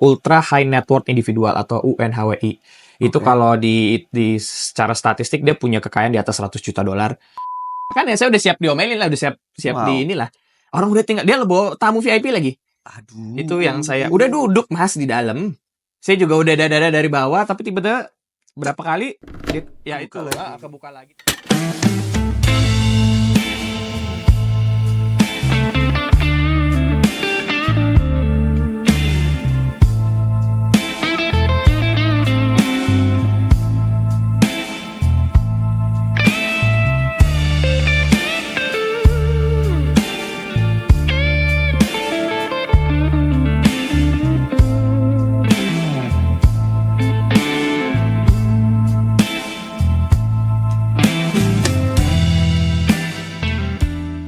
Ultra High Net Worth Individual atau UNHWI. Itu Oke. kalau di secara statistik dia punya kekayaan di atas 100 juta dolar. Kan ya saya udah siap diomelin lah, udah siap di Wow. inilah. Orang udah tinggal, dia bawa tamu VIP lagi. Itu yang saya udah Aduh. duduk Mas di dalam. Saya juga udah dada dari bawah, tapi tiba-tiba berapa kali ya itu Kebuka lagi. kebuka lagi.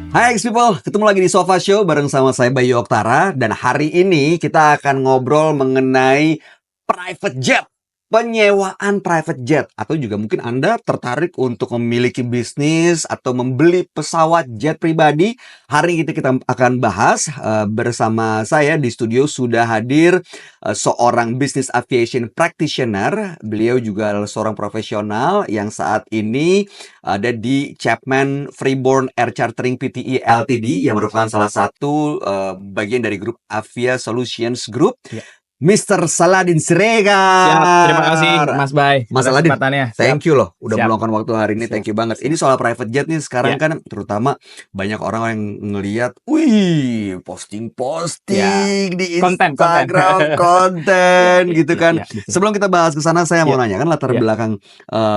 Hai X People, ketemu lagi di Sofa Show bareng sama saya Bayu Oktara. Dan hari ini kita akan ngobrol mengenai private jet, penyewaan private jet. Atau juga mungkin Anda tertarik untuk memiliki bisnis atau membeli pesawat jet pribadi. Hari ini kita akan bahas bersama saya di studio sudah hadir seorang business aviation practitioner. Beliau juga adalah seorang profesional yang saat ini ada di Chapman Freeborn Air Chartering Pte Ltd yang merupakan salah satu bagian dari grup Avia Solutions Group. Ya. Mr. Saladin Siregar. Siap, terima kasih Mas Bay. Mas atas Saladin, kesempatannya. thank you loh udah Siap. meluangkan waktu hari ini. Siap. Thank you banget. Ini soal private jet nih sekarang Ya. kan terutama banyak orang yang ngelihat, wih, posting-posting di Konten. Instagram, konten gitu kan. Ya, betul. Sebelum kita bahas ke sana, saya mau Ya. nanya kan latar Ya. belakang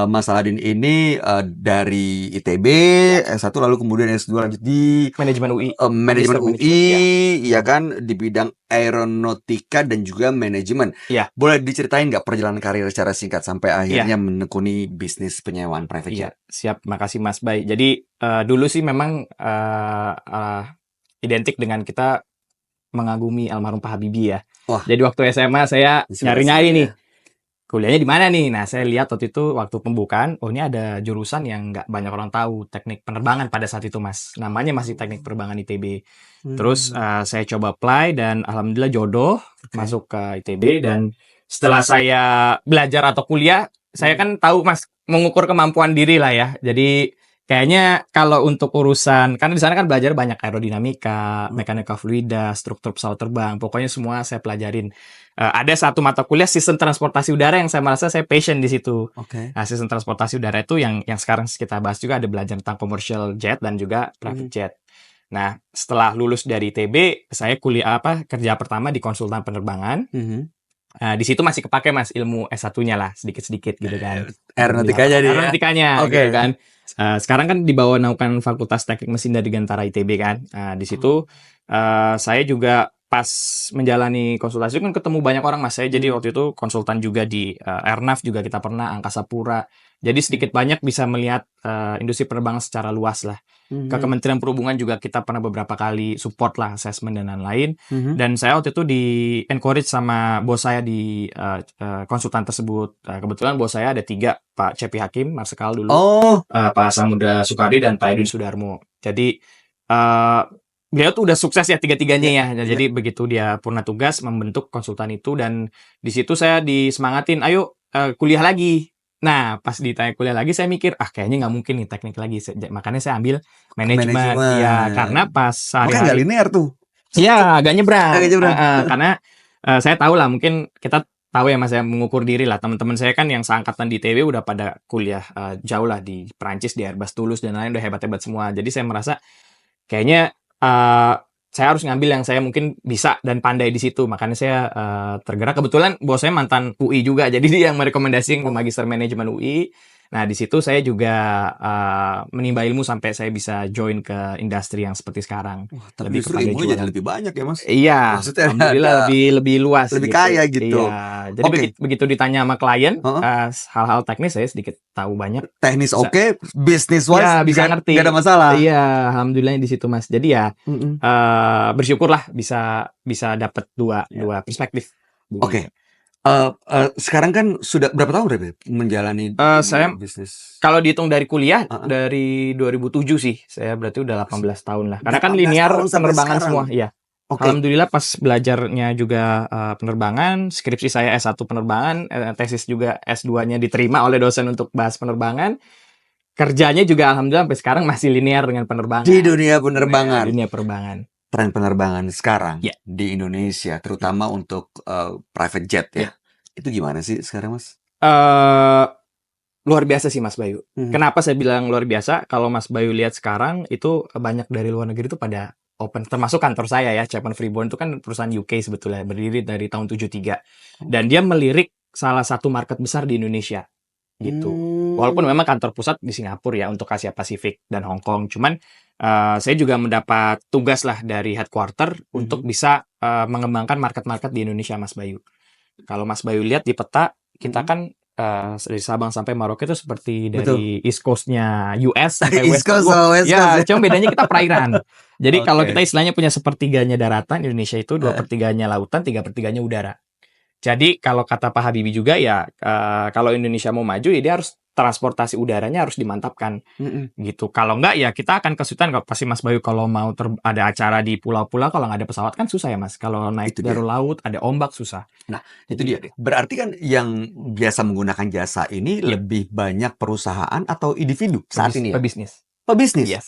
Mas Saladin ini dari ITB, S1 lalu kemudian S2 lanjut di Manajemen UI. manajemen Magister UI, ya kan, di bidang aeronautika dan juga manajemen. Iya. Boleh diceritain nggak perjalanan karir secara singkat sampai akhirnya menekuni bisnis penyewaan private jet? Iya, siap. Makasih Mas Bay. Jadi dulu sih memang identik dengan kita mengagumi almarhum Pak Habibie ya. Wah. Jadi waktu SMA saya Inspirasi nyari-nyari ya. nih. Kuliahnya di mana nih? Nah, saya lihat waktu itu waktu pembukaan, oh ini ada jurusan yang nggak banyak orang tahu, teknik penerbangan pada saat itu Mas. Namanya masih teknik penerbangan ITB. Terus saya coba apply dan alhamdulillah jodoh masuk ke ITB. Dan setelah saya belajar atau kuliah, saya kan tahu Mas mengukur kemampuan diri lah ya. Jadi kayaknya kalau untuk urusan, karena di sana kan belajar banyak aerodinamika, mekanika fluida, struktur pesawat terbang, pokoknya semua saya pelajarin. Ada satu mata kuliah sistem transportasi udara yang saya merasa saya passion di situ. Oke. Nah, sistem transportasi udara itu yang sekarang kita bahas juga, ada belajar tentang commercial jet dan juga private jet. Nah, setelah lulus dari ITB, saya kerja pertama di konsultan penerbangan. Di situ masih kepake Mas ilmu S1-nya lah, sedikit-sedikit gitu kan. Aeronautikanya dia. Aeronautikanya, Oke. gitu kan. Sekarang kan di bawah naungan Fakultas Teknik Mesin dari Gantara ITB kan. Di situ saya juga pas menjalani konsultasi kan ketemu banyak orang Mas. Saya jadi waktu itu konsultan juga di Airnav juga kita pernah, Angkasa Pura. Jadi sedikit banyak bisa melihat industri penerbangan secara luas lah. Ke Kementerian Perhubungan juga kita pernah beberapa kali support lah, assessment dan lain-lain. Dan saya waktu itu di encourage sama bos saya di konsultan tersebut. Kebetulan bos saya ada 3, Pak Cepi Hakim, Marsikal dulu, Pak Samudra Soekardi, dan Pak Edwin Sudarmo. Jadi beliau tuh udah sukses ya 3-tiganya ya. Jadi begitu dia purna tugas membentuk konsultan itu, dan di situ saya disemangatin, ayo kuliah lagi. Nah, pas ditanya kuliah lagi, saya mikir, kayaknya nggak mungkin nih teknik lagi. Makanya saya ambil manajemen. Ya, karena pas Makanya nggak sehari-hari. linear tuh. Iya, agak nyebrang. Agak nyebrang. Karena saya tahu lah, mungkin kita tahu ya Mas, saya mengukur diri lah. Teman-teman saya kan yang seangkatan di ITB udah pada kuliah jauh lah di Perancis, di Airbus Toulouse dan lain, udah hebat-hebat semua. Jadi saya merasa kayaknya saya harus ngambil yang saya mungkin bisa dan pandai di situ. Makanya saya tergerak. Kebetulan bos saya mantan UI juga, jadi dia yang merekomendasikan ke Magister Manajemen UI. Nah, di situ saya juga menimba ilmu sampai saya bisa join ke industri yang seperti sekarang. Wah, tapi justru kepada ilmunya jual. jadi lebih banyak ya Mas. Iya, Maksudnya alhamdulillah ada lebih luas, lebih gitu. kaya gitu. Iya, jadi Oke. begitu ditanya sama klien, Heeh. hal-hal teknis saya sedikit tahu banyak. Teknis Bisa. oke, bisnis wise Ya, bisa ngerti. nggak ada masalah. Iya, alhamdulillah di situ Mas. Jadi ya bersyukurlah bisa dapat dua perspektif. Oke. Sekarang kan sudah berapa tahun Rebe menjalani Saya bisnis? kalau dihitung dari kuliah Heeh. dari 2007 sih, saya berarti udah 18 tahun lah. Karena kan 18 linear tahun sampai penerbangan sekarang. semua, iya. Oke. Alhamdulillah pas belajarnya juga penerbangan, skripsi saya S1 penerbangan, tesis juga S2-nya diterima oleh dosen untuk bahas penerbangan. Kerjanya juga alhamdulillah sampai sekarang masih linear dengan penerbangan. Di dunia Nah, penerbangan. dunia penerbangan. Tren penerbangan sekarang Ya. di Indonesia, terutama untuk private jet ya. Itu gimana sih sekarang, Mas? Luar biasa sih Mas Bayu. Hmm. Kenapa saya bilang luar biasa? Kalau Mas Bayu lihat sekarang itu banyak dari luar negeri itu pada open, termasuk kantor saya ya, Chapman Freeborn itu kan perusahaan UK sebetulnya, berdiri dari tahun 73. Dan dia melirik salah satu market besar di Indonesia gitu. Walaupun memang kantor pusat di Singapura ya untuk Asia Pasifik dan Hong Kong. Cuman saya juga mendapat tugas lah dari headquarter untuk bisa mengembangkan market-market di Indonesia, Mas Bayu. Kalau Mas Bayu lihat di peta, kita kan dari Sabang sampai Merauke itu seperti dari East Coast-nya US sampai East West Coast Coast. sama West Coast Ya, ya. cuma bedanya kita perairan. Jadi kalau Oke. kita istilahnya punya sepertiganya daratan, Indonesia itu 2/3-nya lautan, 3/3-nya udara. Jadi kalau kata Pak Habibie juga ya, kalau Indonesia mau maju ya dia harus transportasi udaranya harus dimantapkan gitu. Kalau enggak ya kita akan kesulitan. Kalau pasti Mas Bayu kalau mau ada acara di pulau-pulau kalau nggak ada pesawat kan susah ya Mas. Kalau naik Itu dari dia. laut ada ombak susah. Nah, itu dia. Berarti kan yang biasa menggunakan jasa ini lebih banyak perusahaan atau individu saat ini ya? Pebisnis. Pebisnis? Yes.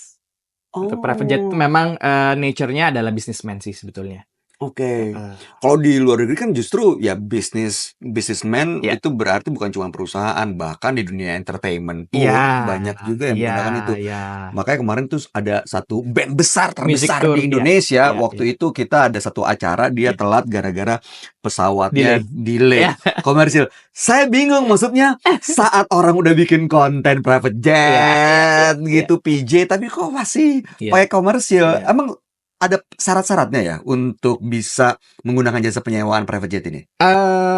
Untuk private jet itu memang nature-nya adalah businessman sih sebetulnya. Oke. Kalau di luar negeri kan justru ya businessman itu berarti bukan cuma perusahaan, bahkan di dunia entertainment pun banyak juga yang menggunakan itu. Makanya kemarin tuh ada satu band terbesar di Indonesia. Waktu itu kita ada satu acara dia telat gara-gara pesawatnya delay. Komersil. Saya bingung maksudnya saat orang udah bikin konten private jet gitu PJ tapi kok masih pakai komersil. Emang ada syarat-syaratnya ya untuk bisa menggunakan jasa penyewaan private jet ini?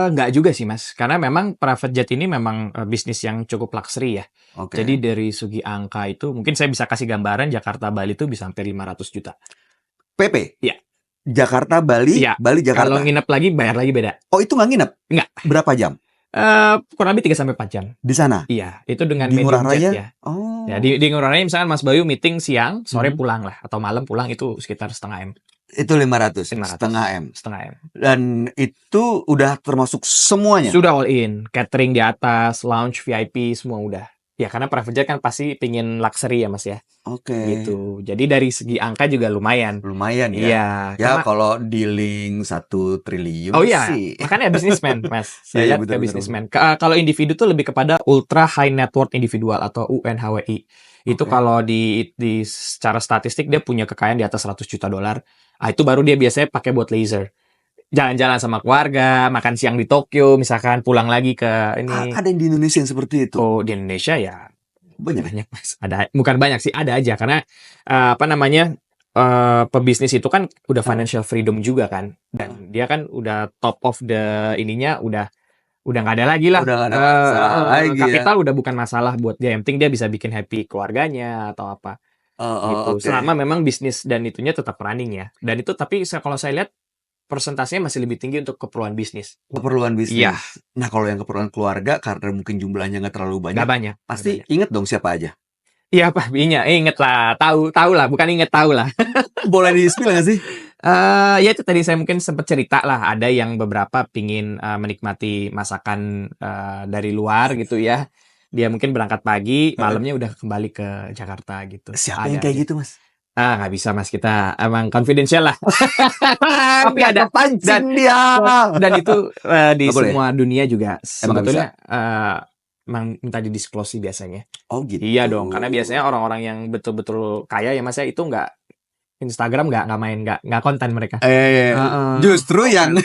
Nggak juga sih Mas, karena memang private jet ini memang bisnis yang cukup luxury ya. Jadi dari segi angka itu, mungkin saya bisa kasih gambaran Jakarta-Bali itu bisa sampai 500 juta. PP? Iya. Jakarta-Bali, Bali-Jakarta? Kalau nginep lagi, bayar lagi beda. Oh itu nggak nginep? Nggak. Berapa jam? Kurang lebih 3-4 jam. Di sana? Iya, itu dengan di medium Ngurah jet Raya? ya. Ya, di Ngurah Raya misalkan Mas Bayu meeting siang, sore pulang lah. Atau malam pulang itu sekitar setengah M. Itu 500, setengah M. Dan itu udah termasuk semuanya? Sudah all in. Catering di atas, lounge, VIP, semua udah. Ya, karena private jet kan pasti pingin luxury ya Mas ya. Gitu. Jadi dari segi angka juga lumayan. Lumayan ya? Iya. Ya kalau dealing 1 triliun Oh iya, sih. makanya businessman Mas. Saya lihat betul, ke businessman. Kalau individu tuh lebih kepada ultra high net worth individual atau UNHWI. Itu kalau di secara statistik dia punya kekayaan di atas 100 juta dolar. Itu baru dia biasanya pakai buat leisure. Jalan-jalan sama keluarga, makan siang di Tokyo, misalkan pulang lagi ke ini. Ada di Indonesia yang seperti itu? Oh, di Indonesia ya banyak Mas. Ada, bukan banyak sih, ada aja karena pebisnis itu kan udah financial freedom juga kan, dan dia kan udah top of the ininya udah nggak ada lagi lah. Udah nggak ada masalah lagi kapital udah bukan masalah buat dia. Yang penting dia bisa bikin happy keluarganya atau apa. Gitu. Selama memang bisnis dan itunya tetap running ya. Dan itu tapi kalau saya lihat persentasenya masih lebih tinggi untuk keperluan bisnis. Keperluan bisnis. Iya. Nah kalau yang keperluan keluarga karena mungkin jumlahnya nggak terlalu banyak. Nggak banyak. Pasti inget dong siapa aja. Iya Pak, inget lah, tahu lah, bukan inget tahu lah. Boleh di-spill nggak sih? Ya itu tadi saya mungkin sempat cerita lah, ada yang beberapa pingin menikmati masakan dari luar gitu ya. Dia mungkin berangkat pagi, malamnya udah kembali ke Jakarta gitu. Siapa yang kayak gitu Mas? Nggak bisa Mas, kita emang confidential lah. Tapi ada pancing dia. Dan itu di semua dunia juga sebetulnya emang minta didisklose biasanya. Oh gitu. Iya dong, karena biasanya orang-orang yang betul-betul kaya ya Mas ya itu nggak Instagram nggak konten mereka. Justru yang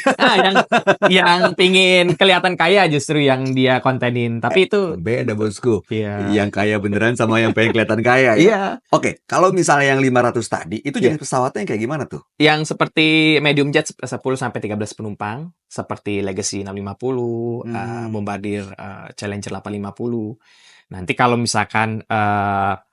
pingin kelihatan kaya justru yang dia kontenin. Tapi itu beda bosku. Iya. Yang kaya beneran sama yang pengen kelihatan kaya. Iya. Oke, kalau misalnya yang 500 tadi itu jenis pesawatnya yang kayak gimana tuh? Yang seperti medium jet 10 sampai 13 penumpang, seperti Legacy 650, Bombardier Challenger 850. Nanti kalau misalkan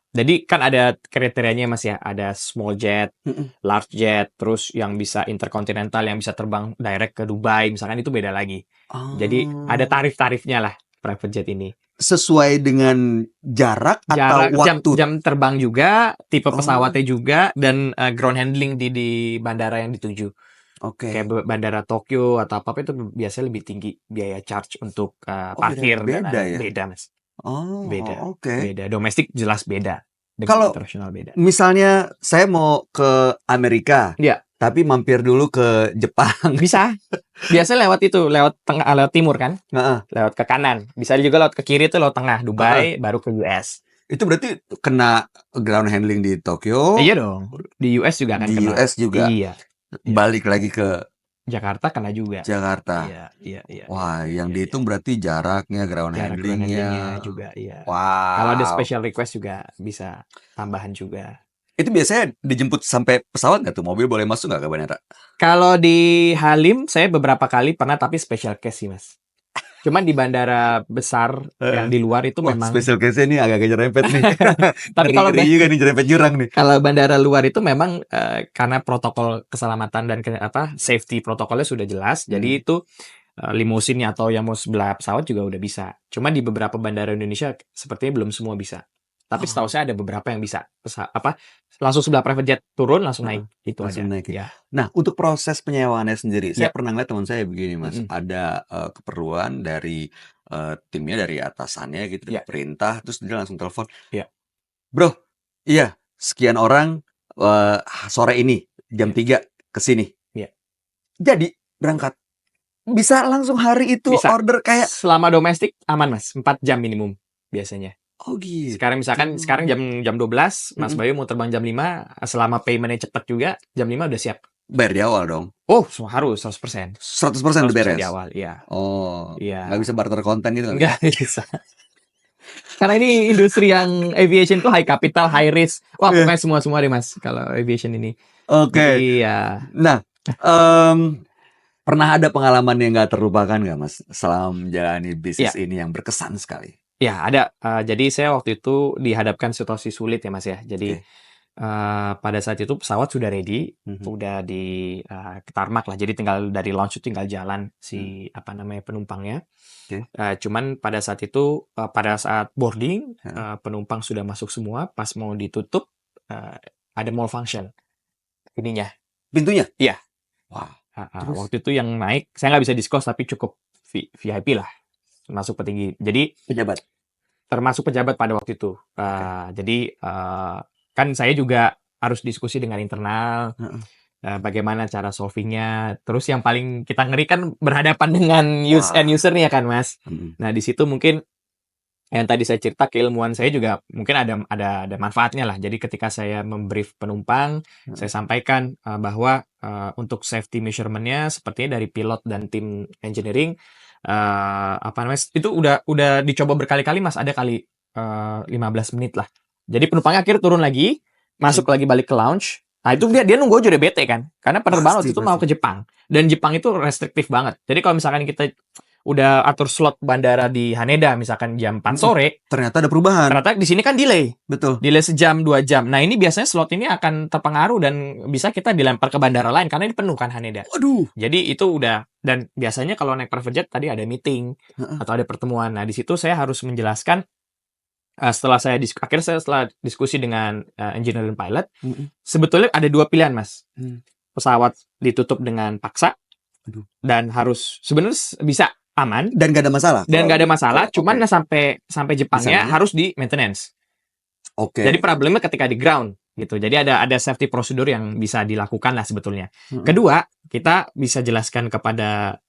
jadi kan ada kriterianya Mas ya, ada small jet, large jet, terus yang bisa interkontinental, yang bisa terbang direct ke Dubai, misalkan itu beda lagi. Jadi ada tarif-tarifnya lah private jet ini. sesuai dengan jarak Jarak, atau waktu? jam terbang juga, tipe Oh. pesawatnya juga, dan ground handling di bandara yang dituju. Oke. Kayak bandara Tokyo atau apa itu biasanya lebih tinggi biaya charge untuk Oh, parkir dan beda ya? beda mas, Oh, beda, oke. beda. Domestik jelas beda, dengan Kalau internasional beda. misalnya saya mau ke Amerika, Iya. tapi mampir dulu ke Jepang. Bisa, biasanya lewat itu, lewat tengah, lewat timur kan, Heeh. lewat ke kanan. Bisa juga lewat ke kiri tuh, lewat tengah Dubai, baru ke US. Itu berarti kena ground handling di Tokyo, Iya dong, di US juga akan di kena. US juga. Iya. Balik lagi ke Jakarta kena juga. Jakarta. Iya. Wah, yang iya. dihitung berarti jaraknya, ground Jarak ground handlingnya. handlingnya juga, iya. Wow. Kalau ada special request juga bisa tambahan juga. Itu biasanya dijemput sampai pesawat nggak tuh? Mobil boleh masuk nggak ke bandara? Kalau di Halim, saya beberapa kali pernah, tapi special case sih, Mas. Cuman di bandara besar yang di luar itu Wah, memang... special case-nya nih agak nyerempet nih. Tapi kalau Ngeri juga nih nyerempet jurang nih. kalau bandara luar itu memang karena protokol keselamatan dan safety protokolnya sudah jelas, jadi itu limusinnya atau yang mau sebelah pesawat juga udah bisa. Cuma di beberapa bandara Indonesia sepertinya belum semua bisa. Tapi setahu saya ada beberapa yang bisa. Langsung sebelah private jet turun langsung naik. Itu Langsung aja. naik Ya. Nah, untuk proses penyewaannya sendiri, saya Ya. pernah ngeliat teman saya begini, Mas. Mm-mm. Ada keperluan dari timnya, dari atasannya gitu, Ya. perintah, terus dia langsung telepon. Ya. Bro, iya, sekian orang sore ini jam 3 ke sini. Ya. Jadi berangkat. Bisa langsung hari itu Bisa. order kayak Selama domestik aman, Mas. 4 jam minimum biasanya. oh gitu. Sekarang misalkan jam 12, Mas Bayu mau terbang jam 5, selama paymentnya cepat juga, jam 5 udah siap. Bayar di awal dong. Oh, harus 100%. 100% udah beres. di awal, iya. Oh, Iya. nggak bisa barter konten gitu nggak Nggak bisa. Karena ini industri yang aviation tuh high capital, high risk. Wah, pokoknya semua deh, Mas, kalau aviation ini. Oke. Iya. Nah, pernah ada pengalaman yang nggak terlupakan nggak, Mas, selama menjalani bisnis ini yang berkesan sekali? Ya, ada. Jadi saya waktu itu dihadapkan situasi sulit ya, Mas ya. Jadi pada saat itu pesawat sudah ready, udah di tarmac lah. Jadi tinggal dari launch itu tinggal jalan si penumpangnya. Cuman pada saat itu, pada saat boarding, penumpang sudah masuk semua. Pas mau ditutup, ada malfunction ininya. Pintunya? Iya. Wah. Waktu itu yang naik, saya nggak bisa disclose tapi cukup VIP lah, termasuk petinggi. Jadi termasuk pejabat pada waktu itu. Jadi kan saya juga harus diskusi dengan internal, bagaimana cara solvingnya. Terus yang paling kita ngeri kan berhadapan dengan end usernya kan, Mas. Nah di situ mungkin yang tadi saya cerita, keilmuan saya juga mungkin ada manfaatnya lah. Jadi ketika saya membrief penumpang, saya sampaikan bahwa untuk safety measurement-nya sepertinya dari pilot dan tim engineering itu udah dicoba berkali-kali, Mas. Ada kali 15 menit lah. Jadi penumpangnya akhirnya turun lagi, masuk lagi balik ke lounge. Nah itu dia nunggu aja udah bete kan, karena penerbangan waktu itu mau ke Jepang, dan Jepang itu restriktif banget. Jadi kalau misalkan kita udah atur slot bandara di Haneda misalkan jam 4 sore, ternyata ada perubahan. Ternyata di sini kan delay. Betul. Delay sejam 2 jam. Nah, ini biasanya slot ini akan terpengaruh dan bisa kita dilempar ke bandara lain karena ini penuh kan Haneda. Waduh. Jadi itu udah, dan biasanya kalau naik private jet tadi ada meeting atau ada pertemuan. Nah, di situ saya harus menjelaskan setelah diskusi dengan engineer dan pilot, sebetulnya ada 2 pilihan, Mas. Pesawat ditutup dengan paksa dan harus sebenarnya bisa aman dan gak ada masalah. Cuman sampai Jepangnya harus di maintenance. Jadi problemnya ketika di ground gitu. Jadi ada safety prosedur yang bisa dilakukan lah sebetulnya. Kedua, kita bisa jelaskan kepada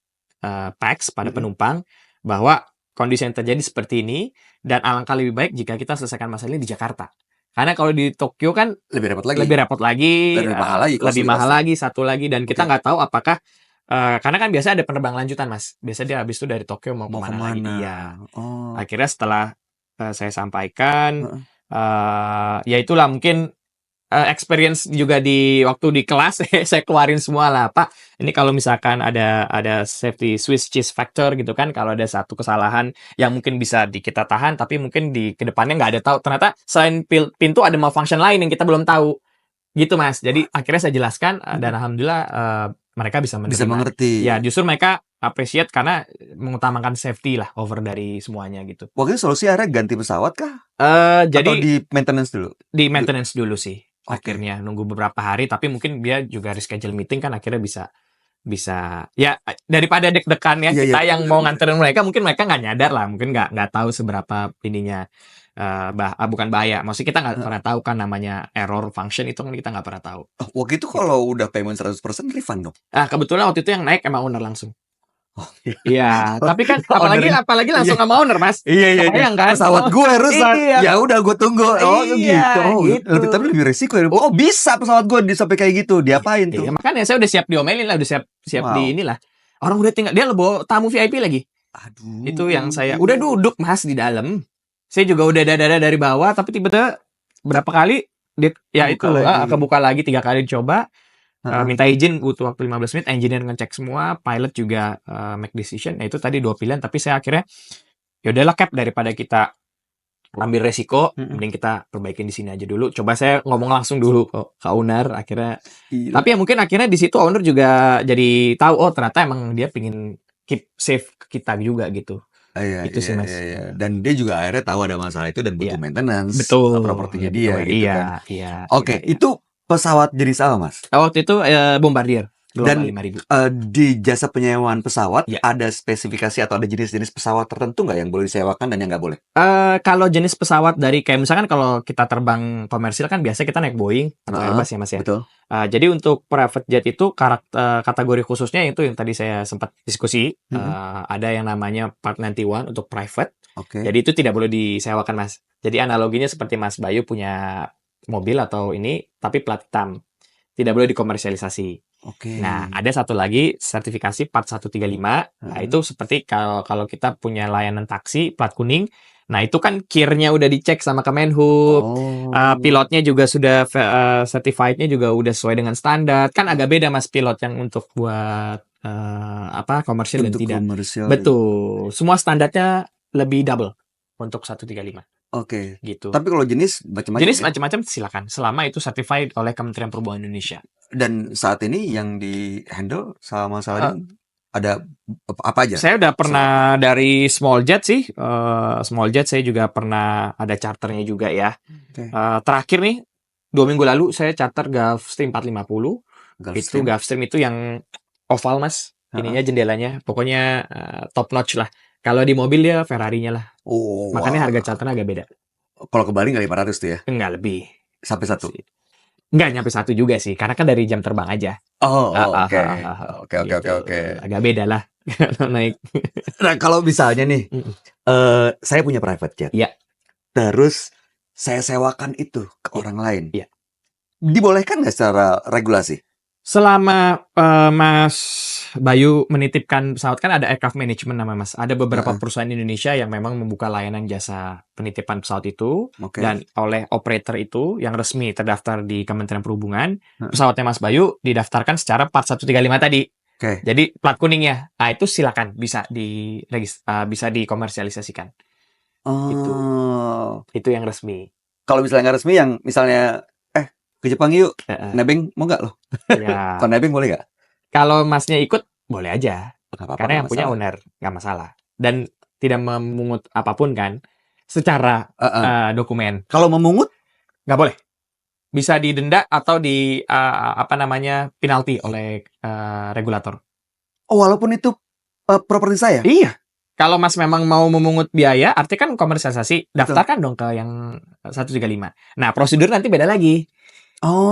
PAX, pada penumpang, bahwa kondisi yang terjadi seperti ini dan alangkah lebih baik jika kita selesaikan masalah ini di Jakarta. Karena kalau di Tokyo kan lebih repot lagi, lebih mahal lagi, satu lagi, dan kita nggak tahu apakah karena kan biasa ada penerbang lanjutan, Mas. Biasa dia habis itu dari Tokyo mau kemana lagi dia. Akhirnya setelah saya sampaikan, ya itulah mungkin experience juga di waktu di kelas saya keluarin semua lah, Pak. Ini kalau misalkan ada safety Swiss cheese factor gitu kan, kalau ada satu kesalahan yang mungkin bisa kita tahan, tapi mungkin di kedepannya nggak ada tahu. Ternyata selain pintu ada malfunction lain yang kita belum tahu. Gitu, Mas. Jadi akhirnya saya jelaskan dan alhamdulillah mereka bisa mengerti. Ya, justru mereka appreciate karena mengutamakan safety lah over dari semuanya gitu. Waktu itu solusi akhirnya ganti pesawat kah? Atau Jadi di maintenance dulu? di maintenance dulu sih. Oke. Akhirnya nunggu beberapa hari, tapi mungkin dia juga reschedule meeting kan akhirnya bisa ya daripada deg-degan ya Iya, kita iya. yang mau nganterin mereka, mungkin mereka nggak nyadar lah, mungkin nggak tahu seberapa ininya bukan bahaya, maksudnya kita nggak pernah tahu kan namanya error function itu kan kita nggak pernah tahu. Oh, waktu itu kalau udah payment 100% refund dong? Kebetulan waktu itu yang naik emang owner langsung. Oh, Iya, tapi kan Owner-nya. apalagi langsung Iya. sama owner, Mas. Iya. Kebayang kan? Pesawat gue rusak. Iya. Ya udah gue tunggu. Oh Iya, gitu. gitu. Tapi lebih resiko ya. Oh bisa pesawat gue sampai kayak gitu. Diapain tuh? Iya, makanya saya udah siap diomelin lah, udah siap Wow. di inilah. Orang udah tinggal, dia bawa tamu VIP lagi. Aduh. Itu yang saya udah duduk Mas di dalam. Saya juga udah dada dari bawah, tapi tiba-tiba berapa kali kebuka lagi 3 kali dicoba. Minta izin butuh waktu 15 menit, engineer ngecek semua, pilot juga make decision. Nah, itu tadi 2 pilihan, tapi saya akhirnya ya udahlah Cap, daripada kita ambil resiko, mending kita perbaikin di sini aja dulu. Coba saya ngomong langsung dulu ke owner akhirnya. Gila. Tapi ya mungkin akhirnya di situ owner juga jadi tahu, oh ternyata emang dia pingin keep safe kita juga gitu. Itu sih, Mas. Iya. Dan dia juga akhirnya tahu ada masalah itu dan butuh Iya. maintenance. Betul. Propertinya dia Betul. gitu Iya, kan. iya. Oke, iya. itu pesawat jenis apa, Mas? Waktu itu Bombardier Dan 5.000. Di jasa penyewaan pesawat Ya. ada spesifikasi atau ada jenis-jenis pesawat tertentu nggak yang boleh disewakan dan yang nggak boleh? Kalau jenis pesawat dari kayak misalkan kalau kita terbang komersil kan biasa kita naik Boeing atau Airbus ya Mas ya. Betul. Jadi untuk private jet itu kategori khususnya itu yang tadi saya sempat diskusi. Ada yang namanya Part 91 untuk private. Oke. Jadi itu tidak boleh disewakan Mas. Jadi analoginya seperti Mas Bayu punya mobil atau ini tapi plat hitam. Tidak boleh dikomersialisasi. Oke. Nah, ada satu lagi sertifikasi Part 135. Nah, itu seperti kalau kita punya layanan taksi plat kuning. Nah, itu kan kir-nya udah dicek sama Kemenhub. Pilotnya juga sudah certified-nya juga udah sesuai dengan standar. Kan agak beda Mas pilot yang untuk buat komersil dan Untuk tidak. komersial. Betul. Semua standarnya lebih double untuk 135. Oke. Gitu. Tapi kalau jenis macam-macam. Jenis macam-macam silakan, selama itu certified oleh Kementerian Perhubungan Indonesia. Dan saat ini yang di handle sama Saladin ada apa aja? Saya udah pernah dari small jet sih. Small jet saya juga pernah ada charternya juga ya. Okay. Terakhir nih 2 minggu lalu saya charter Gulfstream 450. Itu Gulfstream itu yang oval Mas. Ininya jendelanya. Pokoknya top notch lah. Kalau di mobil dia Ferrari-nya lah. Makanya harga charternya agak beda. Kalau ke Bali nggak 500 tuh ya? Enggak lebih. Sampai 1? Enggak nyampe 1 juga sih. Karena kan dari jam terbang aja. Oke. Agak beda lah. Naik. Nah, kalau misalnya nih, saya punya private jet. Iya. Terus saya sewakan itu ke orang lain. Iya. Dibolehkan nggak secara regulasi? Selama Mas Bayu menitipkan pesawat, kan ada aircraft management nama Mas. Ada beberapa perusahaan Indonesia yang memang membuka layanan jasa penitipan pesawat itu. Dan oleh operator itu yang resmi terdaftar di Kementerian Perhubungan, pesawatnya Mas Bayu didaftarkan secara Part 135 tadi. Jadi plat kuningnya. Nah, itu silakan bisa dikomersialisasikan. Gitu. Itu yang resmi. Kalau misalnya nggak resmi, yang misalnya ke Jepang yuk, nebeng mau nggak loh? Ya. Kalau nebeng boleh nggak? Kalau Masnya ikut, boleh aja. Apa-apa, karena yang punya owner, nggak masalah. Dan tidak memungut apapun kan, secara dokumen. Kalau memungut? Nggak boleh. Bisa didenda atau penalti oleh regulator. Oh, walaupun itu properti saya? Iya. Kalau Mas memang mau memungut biaya, artinya kan komersialisasi, daftarkan dong ke yang 135. Nah, prosedur nanti beda lagi.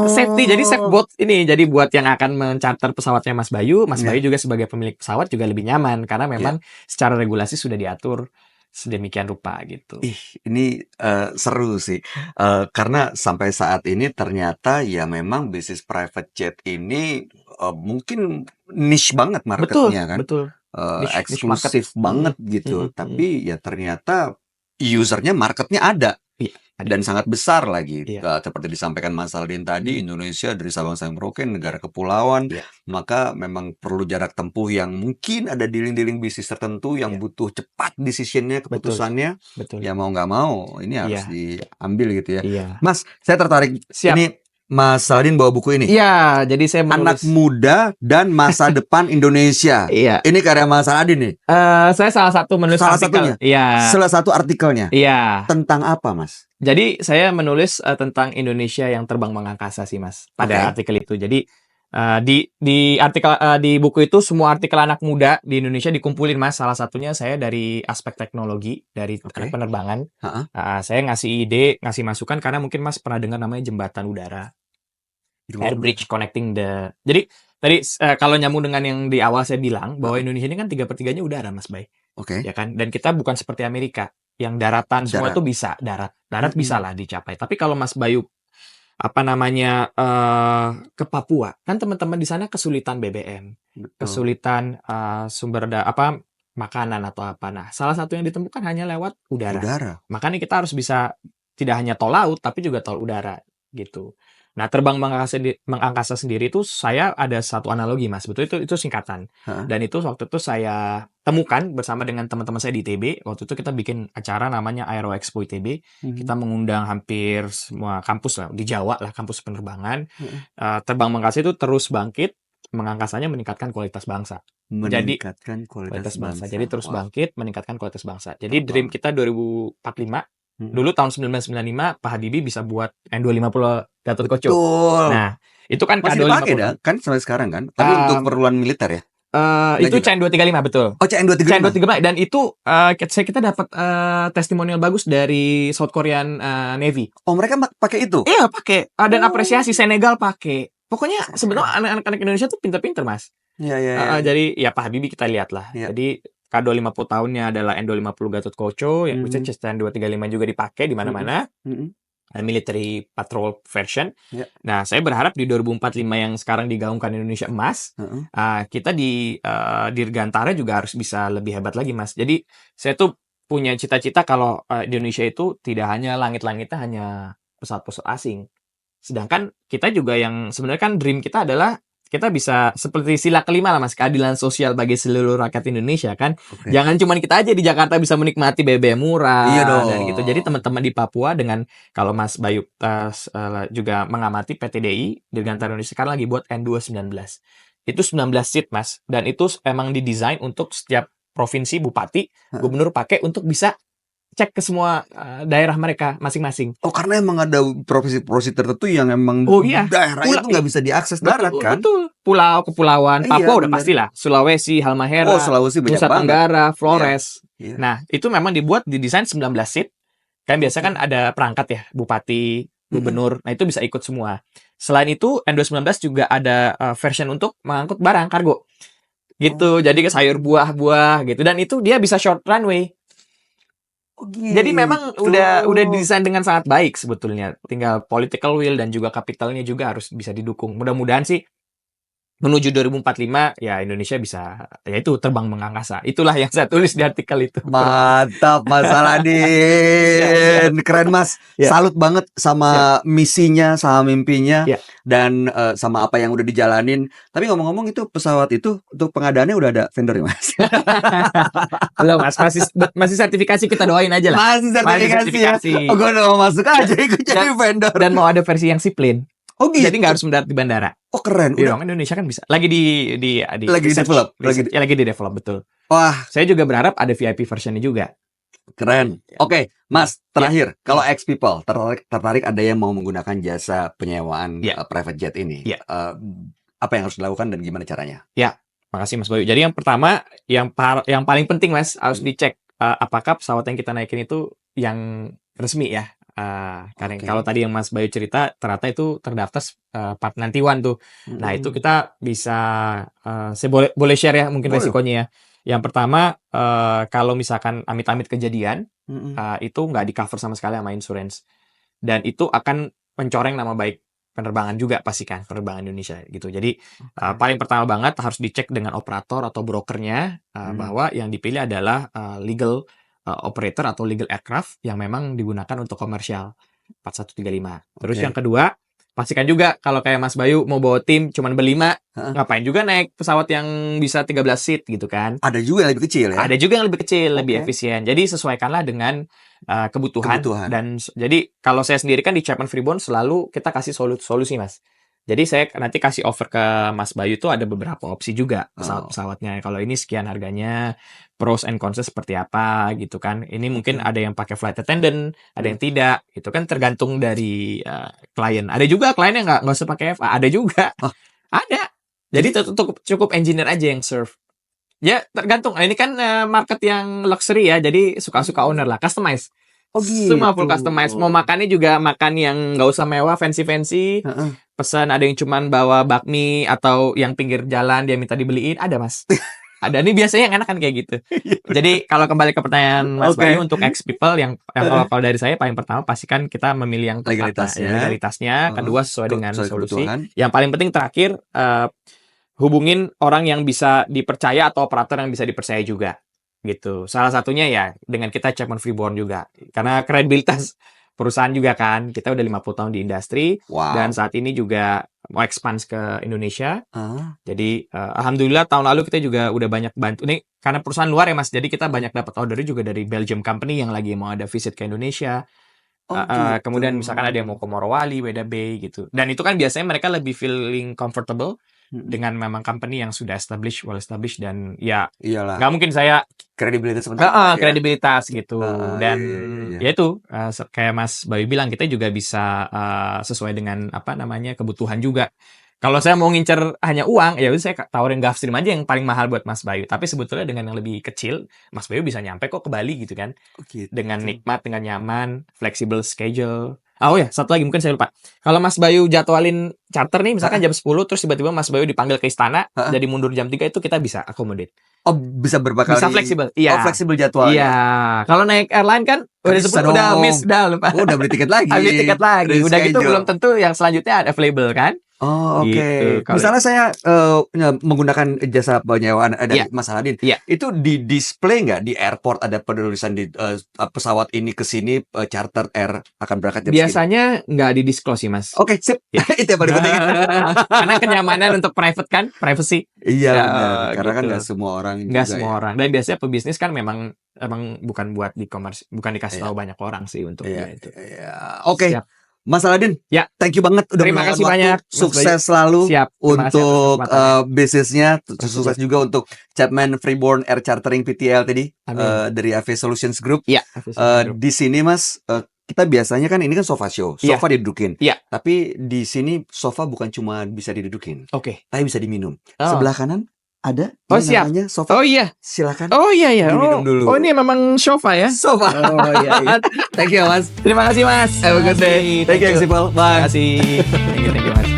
Safety, jadi safe buat ini. Jadi buat yang akan mencarter pesawatnya Mas Bayu juga sebagai pemilik pesawat juga lebih nyaman. Karena memang secara regulasi sudah diatur sedemikian rupa gitu. Ini seru sih. Karena sampai saat ini ternyata ya memang bisnis private jet ini mungkin niche banget marketnya kan. Betul. Eksklusif banget gitu. Tapi ya ternyata usernya, marketnya ada. Dan sangat besar lagi. Seperti disampaikan Mas Saladin tadi, Indonesia dari Sabang sampai Merauke, negara kepulauan. Maka memang perlu jarak tempuh yang mungkin ada dealing-dealing bisnis tertentu yang butuh cepat decision-nya, keputusannya. Betul. Ya mau nggak mau, ini harus diambil gitu ya. Iya. Mas, saya tertarik. Siap. Ini Mas Saladin bawa buku ini. Iya, jadi saya Anak menulis. muda dan masa depan Indonesia. Iya. Ini karya Mas Saladin nih. Saya salah satu menulis Salah artikel. satunya? Iya. Salah satu artikelnya. Iya. Tentang apa, Mas? Jadi saya menulis tentang Indonesia yang terbang mengangkasa sih, Mas. Pada artikel itu. Jadi di artikel di buku itu semua artikel anak muda di Indonesia dikumpulin, Mas. Salah satunya saya dari aspek teknologi, dari penerbangan. Saya ngasih ide, ngasih masukan karena mungkin Mas pernah dengar namanya jembatan udara. Air bridge connecting the. Jadi tadi kalau nyambung dengan yang di awal saya bilang bahwa Indonesia ini kan 3/3-nya udara, Mas Bay. Ya kan? Dan kita bukan seperti Amerika yang daratan semua itu bisa darat bisa lah dicapai. Tapi kalau Mas Bayu ke Papua, kan teman-teman di sana kesulitan BBM, kesulitan sumber makanan atau apa. Nah, salah satu yang ditemukan hanya lewat udara. Makanya kita harus bisa tidak hanya tol laut tapi juga tol udara gitu. Nah, terbang mengangkasa sendiri itu saya ada satu analogi, Mas. Betul itu singkatan. Dan itu waktu itu saya temukan bersama dengan teman-teman saya di ITB. Waktu itu kita bikin acara namanya Aero Expo ITB. Kita mengundang hampir semua kampus lah di Jawa lah, kampus penerbangan. Terbang mengangkasa itu terus bangkit, mengangkasanya meningkatkan kualitas bangsa. Jadi terus bangkit, meningkatkan kualitas bangsa. Jadi dream kita 2045. Dulu tahun 1995 Pak Habibie bisa buat N250 Gatot Koco. Nah, itu kan masih dipakai kan sampai sekarang kan? Tapi untuk keperluan militer ya? Itu CN235 betul. Oh, CN235. Dan itu kita dapat testimonial bagus dari South Korean Navy. Oh, mereka pakai itu? Iya, pakai. Dan apresiasi Senegal pakai. Pokoknya sebenarnya anak-anak Indonesia tuh pinter-pinter, Mas. Iya. Jadi ya Pak Habibie kita lihat lah. Jadi K250 tahunnya adalah N250 Gatot Koco, yang bisa N235 juga dipakai di mana-mana. Military patrol version. Nah, saya berharap di 2045 yang sekarang digaungkan Indonesia Emas, kita di Dirgantara juga harus bisa lebih hebat lagi, Mas. Jadi saya tuh punya cita-cita kalau di Indonesia itu tidak hanya langit-langitnya hanya pesawat-pesawat asing. Sedangkan kita juga yang sebenarnya kan dream kita adalah kita bisa seperti sila kelima lah, Mas, keadilan sosial bagi seluruh rakyat Indonesia kan. Jangan cuma kita aja di Jakarta bisa menikmati BBM murah. Iya dong. Dan gitu. Jadi teman-teman di Papua dengan kalau Mas Bayu juga mengamati PTDI Dirgantara Indonesia sekarang lagi buat N219. Itu 19 seat, Mas, dan itu emang didesain untuk setiap provinsi bupati, gubernur pakai untuk bisa cek ke semua daerah mereka masing-masing. Oh, karena emang ada provinsi-provinsi tertentu yang emang daerah itu nggak bisa diakses darat kan? Betul. Kepulauan, Papua udah pastilah. Sulawesi, Halmahera, Nusa Tenggara, Flores. Nah, itu memang didesain 19 seat. Kan biasa kan ada perangkat ya, bupati, gubernur. Nah, itu bisa ikut semua. Selain itu, N219 juga ada version untuk mengangkut barang, kargo. Gitu. Jadi sayur buah-buah gitu. Dan itu dia bisa short runway. Jadi memang udah didesain dengan sangat baik sebetulnya. Tinggal political will dan juga capitalnya juga harus bisa didukung. Mudah-mudahan sih menuju 2045 ya Indonesia bisa ya itu terbang mengangkasa. Itulah yang saya tulis di artikel itu. Mantap, Mas Saladin. Keren, Mas. Salut banget sama misinya, sama mimpinya, dan sama apa yang udah dijalanin. Tapi ngomong-ngomong itu pesawat itu untuk pengadaannya udah ada vendor ya, Mas? Belum, Mas. Masih sertifikasi, kita doain aja lah. Masih sertifikasi. Ya? Oh, gue udah mau masuk aja ikut jadi vendor. Dan mau ada versi yang seaplane. Oh gitu. Jadi nggak harus mendarat di bandara. Oh keren. Iya, Indonesia kan bisa. Lagi di develop. Lagi di develop, betul. Wah. Saya juga berharap ada VIP versionnya juga. Keren. Oke, Mas, terakhir. Kalau X people tertarik ada yang mau menggunakan jasa penyewaan private jet ini. Apa yang harus dilakukan dan gimana caranya? Ya, makasih Mas Bayu. Jadi yang pertama, yang paling penting, Mas, harus dicek apakah pesawat yang kita naikin itu yang resmi ya. Karena kalau tadi yang Mas Bayu cerita ternyata itu terdaftar Part 91 tuh. Nah, itu kita bisa saya boleh share ya mungkin resikonya ya. Yang pertama, kalau misalkan amit-amit kejadian, itu nggak di-cover sama sekali sama insurance. Dan itu akan mencoreng nama baik penerbangan juga pasti kan, penerbangan Indonesia gitu. Jadi paling pertama banget harus dicek dengan operator atau brokernya bahwa yang dipilih adalah legal operator atau legal aircraft yang memang digunakan untuk komersial 4135. Terus yang kedua, pastikan juga kalau kayak Mas Bayu mau bawa tim cuman berlima, Heeh. ngapain juga naik pesawat yang bisa 13 seat gitu kan. Ada juga yang lebih kecil ya. Ada juga yang lebih kecil, lebih Oke. efisien. Jadi sesuaikanlah dengan kebutuhan. Kebutuhan. Dan jadi kalau saya sendiri kan di Chapman Freeborn selalu kita kasih solusi Mas. Jadi saya nanti kasih offer ke Mas Bayu tuh ada beberapa opsi juga pesawat-pesawatnya. Kalau ini sekian harganya, pros and cons seperti apa gitu kan. Ini mungkin ada yang pakai flight attendant, ada yang tidak. Itu kan tergantung dari klien. Ada juga klien yang nggak usah pakai FA, ada juga. Oh. Ada. Jadi cukup engineer aja yang serve. Ya tergantung. Ini kan market yang luxury ya. Jadi suka-suka owner lah, customize. Oh gitu. Semua full customize. Mau makannya juga makan yang nggak usah mewah, fancy-fancy. Heeh. Pesan ada yang cuman bawa bakmi atau yang pinggir jalan dia minta dibeliin, ada Mas. Ada nih biasanya yang enak kan kayak gitu. Jadi kalau kembali ke pertanyaan Mas Oke. Bayu untuk ex people yang kalau dari saya paling pertama pastikan kita memilih yang tepat. Legalitasnya. Legalitasnya, kedua sesuai dengan Sesuai solusi. kebutuhan. Yang paling penting terakhir hubungin orang yang bisa dipercaya atau operator yang bisa dipercaya juga. Gitu. Salah satunya ya dengan kita Chapman Freeborn juga. Karena kredibilitas perusahaan juga kan. Kita udah 50 tahun di industri Wow. dan saat ini juga mau expand ke Indonesia. Ah. Jadi alhamdulillah tahun lalu kita juga udah banyak bantu nih karena perusahaan luar ya Mas. Jadi kita banyak dapat order juga dari Belgium company yang lagi mau ada visit ke Indonesia. Oh, gitu. Kemudian misalkan ada yang mau ke Morowali, Weda Bay gitu. Dan itu kan biasanya mereka lebih feeling comfortable dengan memang company yang sudah well established dan ya Iyalah. nggak mungkin saya Kredibilitas penting. kredibilitas gitu. Dan iya. ya itu kayak Mas Bayu bilang kita juga bisa sesuai dengan apa namanya kebutuhan juga. Kalau saya mau ngincer hanya uang, ya udah saya tawarin Gulfstream aja yang paling mahal buat Mas Bayu. Tapi sebetulnya dengan yang lebih kecil, Mas Bayu bisa nyampe kok ke Bali gitu kan. Oh, gitu. Dengan nikmat, dengan nyaman, flexible schedule. Oh ya, satu lagi mungkin saya lupa. Kalau Mas Bayu jadwalin charter nih, misalkan jam 10, terus tiba-tiba Mas Bayu dipanggil ke istana, jadi mundur jam 3 itu kita bisa accommodate. Oh, bisa berapa kali? Bisa fleksibel. Iya. Oh, fleksibel jadwalnya. Iya. Kalau naik airline kan udah Bisa 10 udah dong. miss, udah lupa. Oh, udah beli tiket lagi. Beli tiket lagi. Udah gitu Reschedule. belum tentu yang selanjutnya ada available kan? Oh, oke. Gitu. Misalnya saya menggunakan jasa penyewaan dari Mas Aladin, itu di display nggak di airport ada penulisan di pesawat ini ke sini charter air akan berangkat jam segini? Biasanya nggak di-disclose sih, Mas. Oke, sip. Ya. Itu yang paling penting. Karena kenyamanan untuk private kan, privacy. Iya, Ya, benar. Karena kan gitu. nggak semua orang Nggak juga semua ya. orang. Dan biasanya pebisnis kan memang bukan buat bukan dikasih tahu banyak orang sih untuk Iya, itu. iya. Oke. Siap. Mas Aladin, Ya. thank you banget udah Terima meluangkan kasih waktu. banyak, Mas Sukses Bayu. selalu Siap. Terima kasih atas untuk kesempatannya. bisnisnya. Sukses juga untuk Chapman Freeborn Air Chartering PTL tadi Amin. dari AV Solutions Group. Iya. Di sini Mas, kita biasanya kan ini kan sofa show, Iya. sofa didudukin. Iya. Tapi di sini sofa bukan cuma bisa didudukin, Oke. tapi bisa diminum. Oh. Sebelah kanan ada Oh, ini siap. namanya sofa. Oh iya. Silakan. Oh iya ya. Diminum dulu. Oh ini memang sofa ya. Sofa. Oh iya. Thank you Mas. Terima kasih Mas. Have a good day. Thank you, Exipal. Bye. Terima kasih. Thank you Mas.